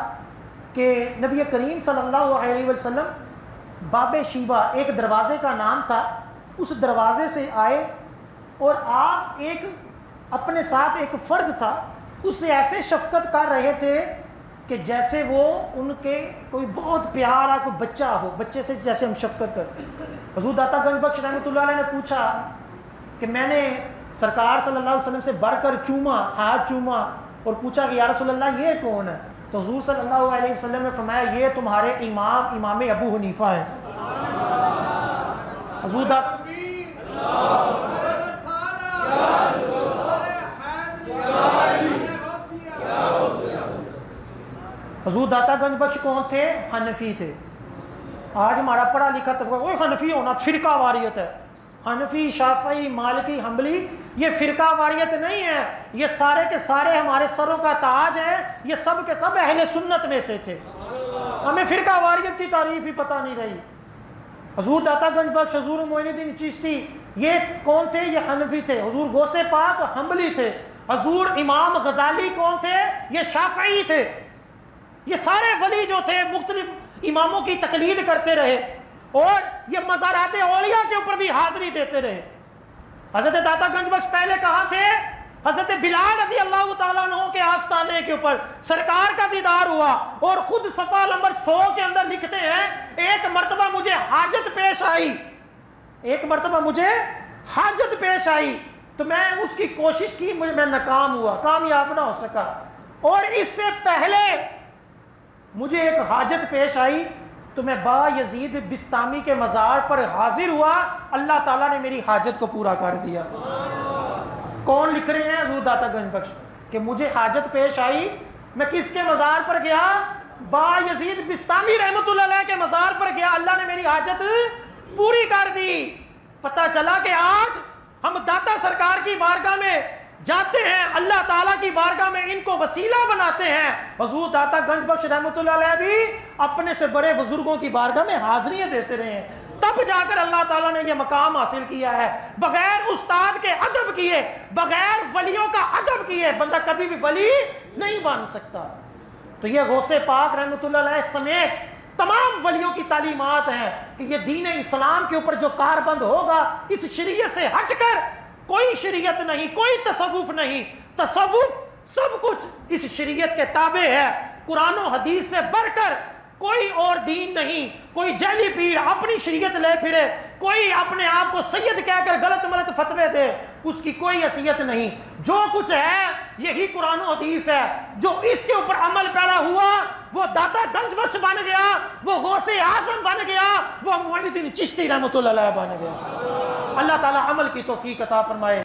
Speaker 2: کہ نبی کریم صلی اللہ علیہ وسلم باب شیبہ ایک دروازے کا نام تھا, اس دروازے سے آئے اور آپ ایک اپنے ساتھ ایک فرد تھا, اس سے ایسے شفقت کر رہے تھے کہ جیسے وہ ان کے کوئی بہت پیارا کوئی بچہ ہو, بچے سے جیسے ہم شفقت کرتے. حضور داتا گنج بخش رحمۃ اللہ علیہ نے پوچھا کہ میں نے سرکار صلی اللہ علیہ وسلم سے بڑھ کر چوما, ہاتھ چوما اور پوچھا کہ یا رسول اللہ یہ کون ہے؟ تو حضور صلی اللہ علیہ وسلم نے فرمایا یہ تمہارے امام ابو حنیفہ ہیں. حضور داتا گنج بخش کون تھے؟ حنفی تھے. آج ہمارا پڑھا لکھا طبقہ وہ حنفی ہونا فرقہ واریت ہے. حنفی, شافعی, مالکی, حنبلی یہ فرقہ واریت نہیں ہے, یہ سارے کے سارے ہمارے سروں کا تاج ہیں, یہ سب کے سب اہل سنت میں سے تھے. ہمیں فرقہ واریت کی تعریف ہی پتہ نہیں رہی. حضور داتا گنج بخش, حضور معین الدین چشتی یہ کون تھے؟ یہ حنفی تھے. حضور غوث پاک حنبلی تھے. حضور امام غزالی کون تھے؟ یہ شافعی تھے. یہ سارے ولی جو تھے مختلف اماموں کی تقلید کرتے رہے اور یہ مزارات اولیاء کے اوپر بھی حاضری دیتے رہے. حضرت داتا گنج بخش پہلے کہاں تھے؟ حضرت بلال رضی اللہ تعالیٰ عنہ کے آستانے کے اوپر سرکار کا دیدار ہوا اور خود صفحہ نمبر 100 کے اندر لکھتے ہیں ایک مرتبہ مجھے حاجت پیش آئی, ایک مرتبہ مجھے حاجت پیش آئی تو میں اس کی کوشش کی, میں ناکام ہوا, کامیاب نہ ہو سکا. اور اس سے پہلے مجھے ایک حاجت پیش آئی تو میں با یزید بستامی کے مزار پر حاضر ہوا, اللہ تعالیٰ نے میری حاجت کو پورا کر دیا. کون لکھ رہے ہیں؟ حضور داتا گنج بخش کہ مجھے حاجت پیش آئی, میں کس کے مزار پر گیا؟ با یزید بستامی رحمۃ اللہ علیہ کے مزار پر گیا, اللہ نے میری حاجت پوری کر دی. پتہ چلا کہ آج ہم داتا سرکار کی بارگاہ میں جاتے ہیں, اللہ تعالیٰ کی بارگاہ میں ان کو وسیلہ بناتے ہیں. حضور داتا گنج بخش رحمۃ اللہ علیہ بھی اپنے سے بڑے بزرگوں کی بارگاہ میں حاضریاں دیتے رہے ہیں, تب جا کر اللہ تعالیٰ نے یہ مقام حاصل کیا ہے. بغیر استاد کے ادب کیے, بغیر ولیوں کا ادب کیے بندہ کبھی بھی ولی نہیں بن سکتا. تو یہ غوث پاک رحمۃ اللہ علیہ سمیت تمام ولیوں کی تعلیمات ہیں کہ یہ دین اسلام کے اوپر جو کاربند ہوگا اس شریعت سے ہٹ کر کوئی شریعت نہیں, کوئی تصوف نہیں. تصوف سب کچھ اس شریعت کے تابع ہے. قرآن و حدیث سے بڑھ کر کوئی اور دین نہیں. کوئی جعلی پیر اپنی شریعت لے پھرے, کوئی اپنے آپ کو سید کہہ کر غلط ملت فتوے دے, اس کی کوئی حیثیت نہیں. جو کچھ ہے یہی قرآن و حدیث ہے. جو اس کے اوپر عمل پیرا ہوا وہ داتا گنج بخش بن گیا, وہ غوث اعظم بن گیا, وہ معین الدین چشتی رحمۃ اللہ علیہ بن گیا. اللہ تعالیٰ عمل کی توفیق عطا فرمائے.